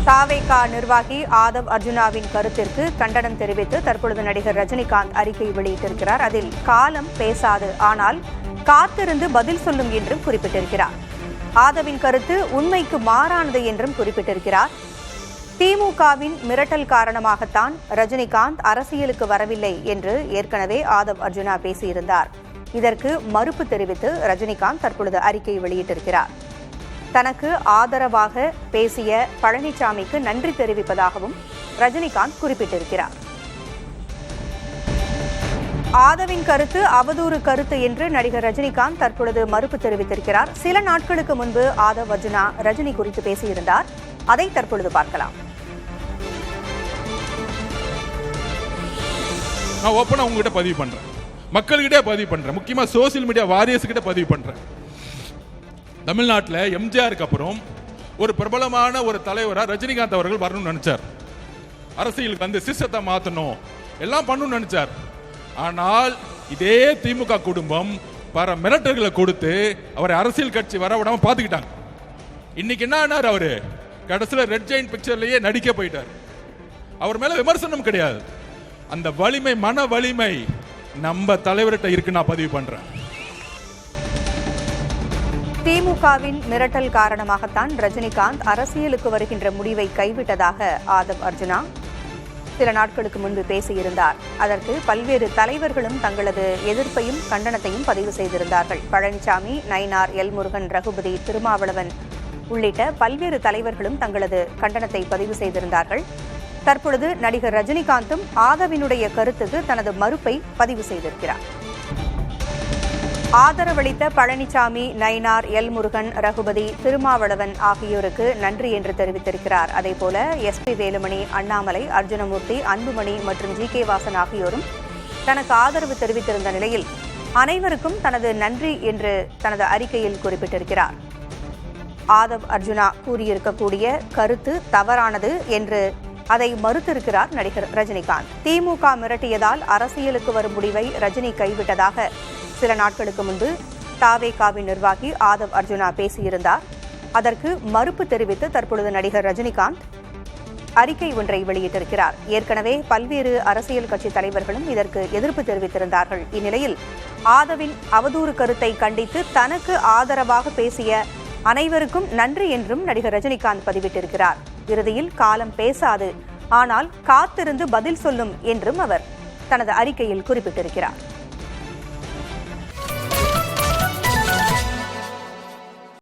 தாவேகா நிர்வாகி ஆதவ் அர்ஜுனாவின் கருத்திற்கு கண்டனம் தெரிவித்து தற்பொழுது நடிகர் ரஜினிகாந்த் அறிக்கை வெளியிட்டிருக்கிறார். அதில் காலம் பேசாது, ஆனால் காத்திருந்து பதில் சொல்லும் என்றும் குறிப்பிட்டிருக்கிறார். ஆதவின் கருத்து உண்மைக்கு மாறானது என்றும் குறிப்பிட்டிருக்கிறார். திமுகவின் மிரட்டல் காரணமாகத்தான் ரஜினிகாந்த் அரசியலுக்கு வரவில்லை என்று ஏற்கனவே ஆதவ் அர்ஜுனா பேசியிருந்தார். இதற்கு மறுப்பு தெரிவித்து ரஜினிகாந்த் தற்பொழுது அறிக்கை வெளியிட்டிருக்கிறார். தனக்கு ஆதரவாக பேசிய பழனிசாமிக்கு நன்றி தெரிவிப்பதாகவும் ரஜினிகாந்த் குறிப்பிட்டிருக்கிறார். ஆதவின் கருத்து அவதூறு கருத்து என்று நடிகர் ரஜினிகாந்த் தற்பொழுது மறுப்பு தெரிவித்திருக்கிறார். சில நாட்களுக்கு முன்பு ஆதவ் அர்ஜுனா ரஜினி குறித்து பேசியிருந்தார். அதை தற்பொழுது பார்க்கலாம். நான் ஓப்பனா உங்ககிட்ட பதிவு பண்றேன், மக்கள்கிட்ட பதிவு பண்றேன், முக்கியமா சோசியல் மீடியா வாரியர்ஸ் கிட்ட பதிவு பண்றேன். தமிழ்நாட்டில் எம்ஜிஆருக்கு அப்புறம் ஒரு பிரபலமான ஒரு தலைவராக ரஜினிகாந்த் அவர்கள் வரணும்னு நினைச்சார். அரசியலுக்கு வந்து சிஸ்டத்தை மாற்றணும் எல்லாம் பண்ணணும்னு நினைச்சார். ஆனால் இதே திமுக குடும்பம் பல மிரட்டல்களை கொடுத்து அவரை அரசியல் கட்சி வர விடாம பார்த்துக்கிட்டாங்க. இன்னைக்கு என்ன ஆனார்? அவரு கடைசியில் ரெட் ஜெயின்ட் பிக்சர்லயே நடிக்க போயிட்டார். அவர் மேல விமர்சனம் கிடையாது. அந்த வலிமை, மன வலிமை நம்ம தலைவர்கிட்ட இருக்கு. நான் பதிவு பண்றேன். திமுகவின் மிரட்டல் காரணமாகத்தான் ரஜினிகாந்த் அரசியலுக்கு வருகின்ற முடிவை கைவிட்டதாக ஆதவ் அர்ஜுனா சில நாட்களுக்கு முன்பு பேசியிருந்தார். அதற்கு பல்வேறு தலைவர்களும் தங்களது எதிர்ப்பையும் கண்டனத்தையும் பதிவு செய்திருந்தார்கள். பழனிசாமி, நயினார், எல் முருகன், ரகுபதி, திருமாவளவன் உள்ளிட்ட பல்வேறு தலைவர்களும் தங்களது கண்டனத்தை பதிவு செய்திருந்தார்கள். தற்பொழுது நடிகர் ரஜினிகாந்தும் ஆதவினுடைய கருத்துக்கு தனது மறுப்பை பதிவு செய்திருக்கிறார். ஆதரவளித்த பழனிசாமி, நயினார், எல் முருகன், ரகுபதி, திருமாவளவன் ஆகியோருக்கு நன்றி என்று தெரிவித்திருக்கிறார். அதேபோல SP வேலுமணி, அண்ணாமலை, அர்ஜுனமூர்த்தி, அன்புமணி மற்றும் GK வாசன் ஆகியோரும் தனக்கு ஆதரவு தெரிவித்திருந்த நிலையில் அனைவருக்கும் தனது நன்றி என்று தனது அறிக்கையில் குறிப்பிட்டிருக்கிறார். ஆதவ் அர்ஜுனா கூறியிருக்கக்கூடிய கருத்து தவறானது என்று அதை மறுத்திருக்கிறார் நடிகர் ரஜினிகாந்த். திமுக மிரட்டியதால் அரசியலுக்கு வரும் முடிவை ரஜினி கைவிட்டதாக சில நாட்களுக்கு முன்பு தாவேகாவின் நிர்வாகி ஆதவ் அர்ஜுனா பேசியிருந்தார். அதற்கு மறுப்பு தெரிவித்து தற்பொழுது நடிகர் ரஜினிகாந்த் அறிக்கை ஒன்றை வெளியிட்டிருக்கிறார். ஏற்கனவே பல்வேறு அரசியல் கட்சி தலைவர்களும் இதற்கு எதிர்ப்பு தெரிவித்திருந்தார்கள். இந்நிலையில் ஆதவின் அவதூறு கருத்தை கண்டித்து தனக்கு ஆதரவாக பேசிய அனைவருக்கும் நன்றி என்றும் நடிகர் ரஜினிகாந்த் பதிவிட்டிருக்கிறார். இறுதியில் காலம் பேசாது, ஆனால் காத்திருந்து பதில் சொல்லும் என்றும் அவர் தனது அறிக்கையில் குறிப்பிட்டிருக்கிறார்.